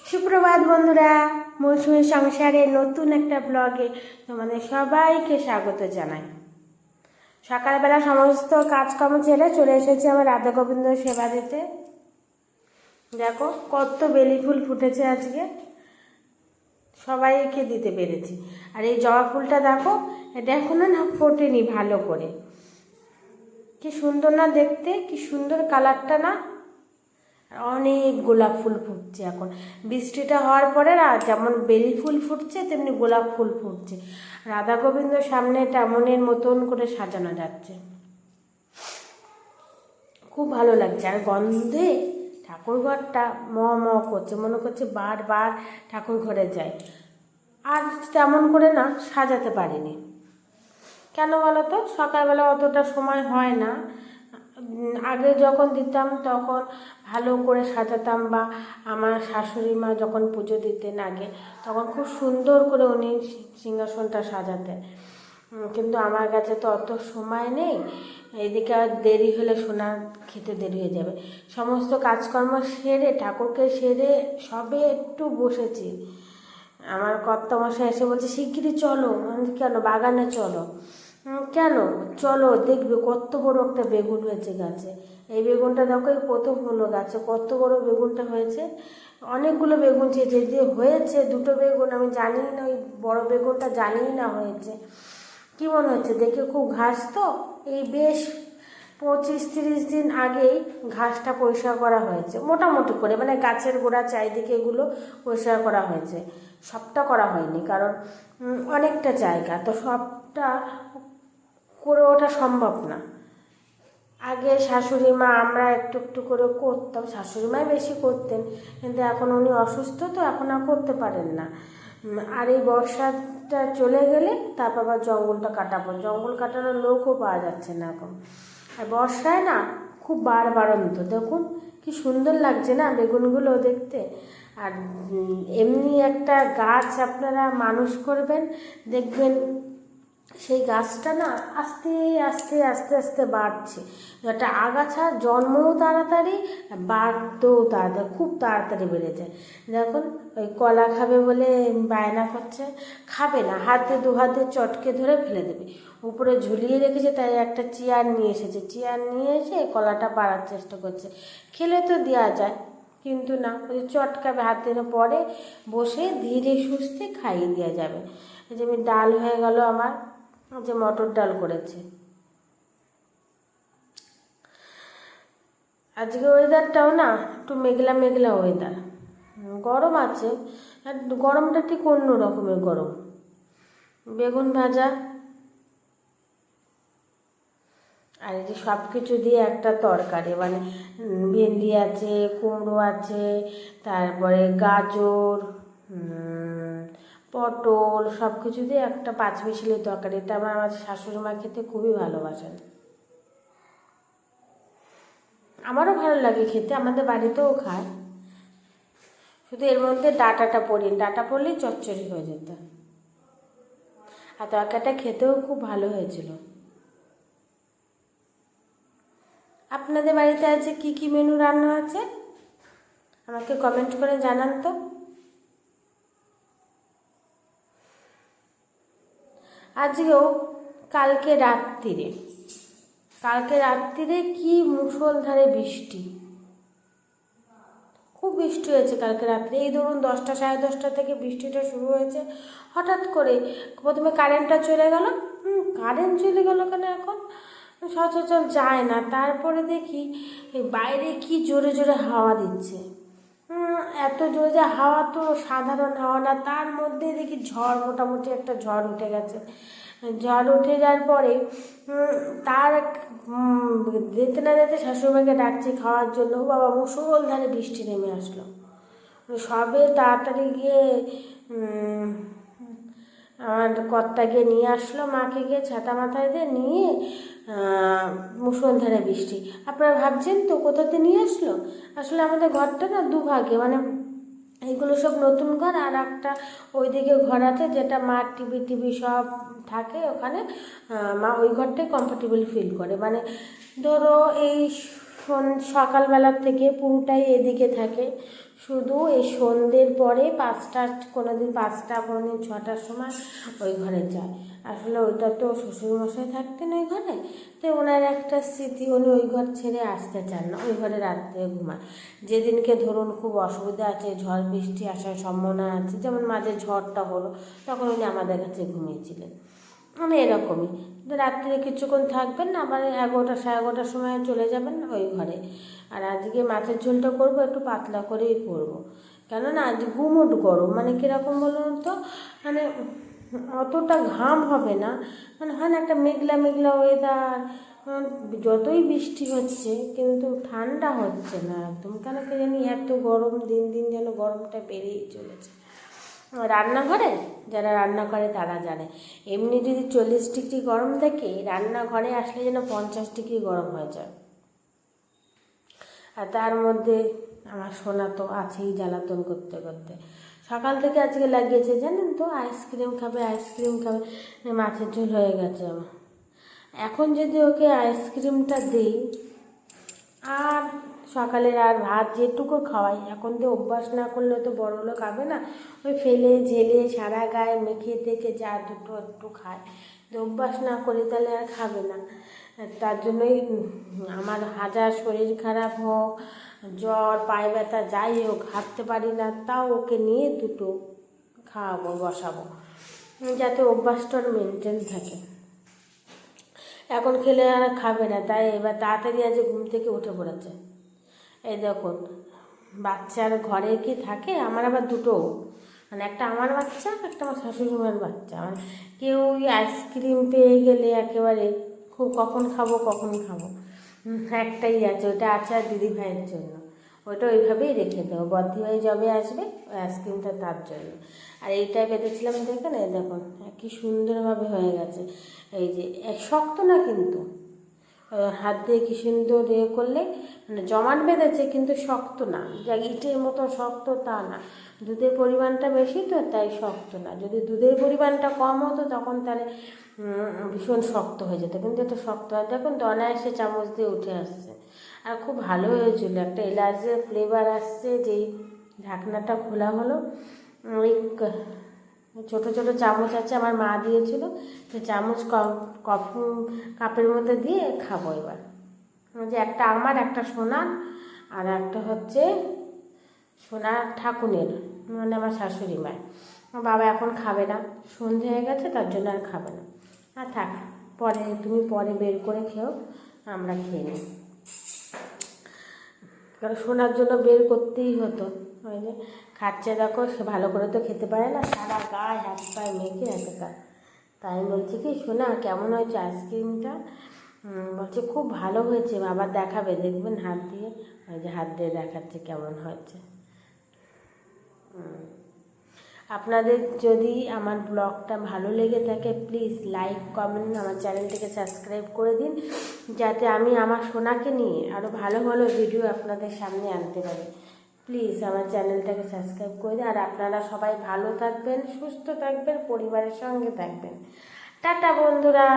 সুপ্রভাত বন্ধুরা, মৌসুমী সংসারের নতুন একটা ব্লগে তোমাদের সবাইকে স্বাগত জানাই। সকালবেলা সমস্ত কাজকর্ম ছেড়ে চলে এসেছি আমার রাধা গোবিন্দ সেবা দিতে। দেখো কত বেলি ফুল ফুটেছে আজকে, সবাইকে দিতে পেরেছি। আর এই জবা ফুলটা দেখো, এটা এখনো না ফোটেনি ভালো করে। কি সুন্দর না দেখতে, কি সুন্দর কালারটা না। অনেক গোলাপ ফুল ফুটছে এখন, বৃষ্টিটা হওয়ার পরে না যেমন বেলি ফুল ফুটছে তেমনি গোলাপ ফুল ফুটছে। রাধা গোবিন্দ সামনে তেমনের মতন করে সাজানো যাচ্ছে, খুব ভালো লাগছে। আর গন্ধে ঠাকুর ঘরটা ম ম করছে, মনে করছে বারবার ঠাকুর ঘরে যায়। আর তেমন করে না সাজাতে পারিনি, কেন বলো তো, সকালবেলা অতটা সময় হয় না। আগে যখন দিতাম তখন ভালো করে সাজাতাম, বা আমার শাশুড়ি মা যখন পুজো দিতেন আগে, তখন খুব সুন্দর করে উনি সিংহাসনটা সাজাতেন। কিন্তু আমার কাছে তো অত সময় নেই, এদিকে আর দেরি হলে সোনা খেতে দেরি হয়ে যাবে। সমস্ত কাজকর্ম সেরে ঠাকুরকে সেরে সবে একটু বসেছি, আমার কর্তামশাই এসে বলছে শিগগিরই চলো। আমি কেন, বাগানে চলো। কেন, চলো দেখবে কত বড় একটা বেগুন হয়েছে গাছে। এই বেগুনটা দেখো, এই প্রথম হলো গাছে, কত বড় বেগুনটা হয়েছে। অনেকগুলো বেগুন চেয়েছে, যে হয়েছে দুটো বেগুন, আমি জানি না ওই বড় বেগুনটা জানি না হয়েছে কি মনে হচ্ছে দেখে। খুব ঘাস তো, এই বেশ 25-30 দিন আগেই ঘাসটা পরিষ্কার করা হয়েছে মোটামুটি করে, মানে গাছের গোড়া চারিদিকে এগুলো পরিষ্কার করা হয়েছে। সবটা করা হয়নি, কারণ অনেকটা জায়গা তো, সবটা করে ওঠা সম্ভব না। আগে শাশুড়ি মা আমরা একটু একটু করে করতাম, শাশুড়ি মাই বেশি করতেন, কিন্তু এখন উনি অসুস্থ তো এখন আর করতে পারেন না। আর এই বর্ষাটা চলে গেলে তারপর আবার জঙ্গলটা কাটাবো, জঙ্গল কাটানোর লোকও পাওয়া যাচ্ছে না এখন। আর বর্ষায় না খুব বাড়ন্ত, দেখুন কি সুন্দর লাগছে না বেগুনগুলো দেখতে। আর এমনি একটা গাছ আপনারা মানুষ করবেন, দেখবেন সেই গাছটা না আস্তে আস্তে আস্তে আস্তে বাড়ছে। একটা আগাছা জন্মও তাড়াতাড়ি, বাড়তেও তাড়াতাড়ি, খুব তাড়াতাড়ি বেড়ে যায়। দেখুন ওই কলা খাবে বলে বায়না করছে, খাবে না, দু হাতে চটকে ধরে ফেলে দেবে। উপরে ঝুলিয়ে রেখেছে, তাই একটা চেয়ার নিয়ে এসেছে, চেয়ার নিয়ে এসে কলাটা পাড়ার চেষ্টা করছে। খেলে তো দেওয়া যায়, কিন্তু না, ওই চটকাবে হাতে, পরে বসে ধীরে সুস্থে খাইয়ে দেওয়া যাবে। এই যে ডাল হয়ে গেল আমার, যে মটর ডাল করেছে। আজকে ওয়েদারটাও না একটু মেঘলা মেঘলা ওয়েদার, গরম আছে, গরমটা ঠিক অন্য রকমের গরম। বেগুন ভাজা আর এই যে সব কিছু দিয়ে একটা তরকারি, মানে ভেন্ডি আছে, কুমড়ো আছে, তারপরে গাজর, পটল, সব কিছু দিয়ে একটা পাঁচমিশালি তরকারি। এটা আমার শাশুড়ি মা খেতে খুবই ভালোবাসেন, আমারও ভালো লাগে খেতে, আমাদের বাড়িতেও খায়। শুধু এর মধ্যে ডাঁটাটা পড়িনি, ডাঁটা পড়লেই চচ্চড়ি হয়ে যেত। আর তরকারিটা খেতেও খুব ভালো হয়েছিল। আপনাদের বাড়িতে আছে কি কি মেনু রান্না আছে আমাকে কমেন্ট করে জানান তো। আজকেও কালকে রাত্রিরে কি মুষলধারে বৃষ্টি, খুব বৃষ্টি হয়েছে কালকে রাত্রে। এই ধরুন 10টা 10:30 থেকে বৃষ্টিটা শুরু হয়েছে। হঠাৎ করে প্রথমে কারেন্টটা চলে গেল, কারেন্ট চলে গেল কেন, এখন সচরাচর যায় না। তারপরে দেখি এই বাইরে কি জোরে জোরে হাওয়া দিচ্ছে, এত জোরে যে হাওয়া তো সাধারণ হাওয়া না, তার মধ্যে দেখি ঝড়, মোটামুটি একটা ঝড় উঠে গেছে। ঝড় উঠে যাওয়ার পরে তার যেতে না যেতে শাশুড়িমাকে ডাকছি খাওয়ার জন্য, বাবা মুষলধারে বৃষ্টি নেমে আসলো। সবে তাড়াতাড়ি গিয়ে আমার কর্তাকে নিয়ে আসলো, মাকে গিয়ে ছাতা মাথায় দিয়ে নিয়ে, মুষলধারে বৃষ্টি। আপনারা ভাবছেন তো কোথাতে নিয়ে আসলো, আসলে আমাদের ঘরটা না দুভাগে, মানে এইগুলো সব নতুন ঘর, আর একটা ওইদিকে ঘর আছে যেটা মার টিভি সব থাকে ওখানে। মা ওই ঘরটাই কমফোর্টেবল ফিল করে, মানে ধরো এই সকালবেলার থেকে পুরোটাই এদিকে থাকে, শুধু এই সন্ধ্যের পরে 5টা, কোনো দিন 5টা, কোনো দিন 6টার সময় ওই ঘরে যায়। আসলে ওইটা তো শ্বশুরমশাই থাকতেন ওই ঘরে, তো ওনার একটা স্মৃতি, উনি ওই ঘর ছেড়ে আসতে চান না, ওই ঘরে রাত্রে ঘুমায়। যেদিনকে ধরুন খুব অসুবিধা আছে, ঝড় বৃষ্টি আসার সম্ভাবনা আছে, যেমন মাঝে ঝড়টা হলো, তখন উনি আমাদের কাছে ঘুমিয়েছিলেন। মানে এরকমই, রাত্রে কিছুক্ষণ থাকবেন না, আবার 11টা, 11:30টার সময় চলে যাবেন ওই ঘরে। আর আজকে মাছের ঝোলটা করবো একটু পাতলা করেই করবো, কেননা আজ গুমোট গরম, মানে কীরকম বলুন তো, মানে অতটা ঘাম হবে না, মানে হয় না একটা মেঘলা মেঘলা ওয়েদার, যতই বৃষ্টি হচ্ছে কিন্তু ঠান্ডা হচ্ছে না একদম, কেন কি জানি এত গরম, দিন দিন যেন গরমটা বেড়েই চলেছে। রান্নাঘরে যারা রান্না করে তারা জানে, এমনি যদি 40 ডিগ্রি গরম থাকে, রান্নাঘরে আসলে যেন 50 ডিগ্রি গরম হয়ে যায়। আর তার মধ্যে আমার সোনা তো আছেই জ্বালাতন করতে করতে, সকাল থেকে আজকে লাগিয়েছে জানেন তো, আইসক্রিম খাবে, আইসক্রিম খাবে, মাছের ঝোল হয়ে গেছে আমার। এখন যদি ওকে আইসক্রিমটা দিই, আর সকালের আর ভাত যেটুকু খাওয়াই, এখন তো অভ্যাস না করলে তো বড় হলো খাবে না, ওই ফেলে ঝেলে সারা গায়ে মেখে থেকে যা দুটো একটু খায়, তো অভ্যাস না করি তাহলে আর খাবে না। তার জন্যই আমার হাজার শরীর খারাপ হোক, জ্বর, পায়ে ব্যথা, যাই হোক, হাঁটতে পারি না, তাও ওকে নিয়ে দুটো খাওয়াবো, বসাবো, যাতে অভ্যাসটা মেনটেন থাকে। এখন খেলে আর খাবে না, তাই এবার তাড়াতাড়ি আজ ঘুম থেকে উঠে পড়েছে। এই দেখুন, বাচ্চার ঘরে কি থাকে, আমার আবার দুটো, মানে একটা আমার বাচ্চা, একটা আমার শাশুড়ি মায়ের বাচ্চা, মানে কেউ আইসক্রিম পেয়ে গেলে একেবারে খুব কখন খাবো কখন খাবো, একটাই আছে, ওটা আছে আর দিদি ভাইয়ের জন্য, ওটা ওইভাবেই রেখে দেবো, বদ্দি ভাই যবে আসবে ওই আইসক্রিমটা তার জন্য। আর এইটাই বেঁধেছিলাম, দেখেন এই দেখুন কি সুন্দরভাবে হয়ে গেছে, এই যে শক্ত না কিন্তু, হাত দিয়ে কি সুন্দর করলে, মানে জমাট বেঁধেছে কিন্তু শক্ত না, যা ইটের মতো শক্ত তা না, দুধের পরিমাণটা বেশি তো তাই শক্ত না, যদি দুধের পরিমাণটা কম হতো তখন তাহলে ভীষণ শক্ত হয়ে যেত, কিন্তু এটা শক্ত হয়, দেখুন তো অনায়াসে চামচ দিয়ে উঠে আসছে। আর খুব ভালো হয়েছিল, একটা এলাচের ফ্লেভার আসছে, যেই ঢাকনাটা খোলা হলো, ওই ছোটো ছোটো চামচ আছে, আমার মা দিয়েছিল, সেই চামচ কাপের মধ্যে দিয়ে খাবো এবার, যে একটা আমার, একটা সোনার, আর একটা হচ্ছে সোনার ঠাকুরের, মানে আমার শাশুড়ি মায়ের। আমার বাবা এখন খাবে না, সন্ধে হয়ে গেছে, তার জন্য আর খাবে না। আর থাক, পরে তুমি পরে বের করে খেও, আমরা খেয়ে নিই, কারণ সোনার জন্য বের করতেই হতো। ওই যে খাচ্ছে, দেখো সে ভালো করে তো খেতে পারে না, সারা গায়ে হাত পায়ে মেখে এতটা। তাই বলছি কি, সোনা কেমন হয়েছে আইসক্রিমটা, বলছে খুব ভালো হয়েছে, বাবা দেখাবে, দেখবেন হাত দিয়ে, ওই যে হাত দিয়ে দেখাচ্ছে কেমন হয়েছে। আপনাদের যদি আমার ব্লগটা ভালো লেগে থাকে, প্লিজ লাইক, কমেন্ট, আমার চ্যানেলটিকে সাবস্ক্রাইব করে দিন, যাতে আমি আমার সোনাকে নিয়ে আরও ভালো ভালো ভিডিও আপনাদের সামনে আনতে পারি। প্লিজ আমার চ্যানেলটাকে সাবস্ক্রাইব করে দিন, আর আপনারা সবাই ভালো থাকবেন, সুস্থ থাকবেন, পরিবারের সঙ্গে থাকবেন। টাটা বন্ধুরা।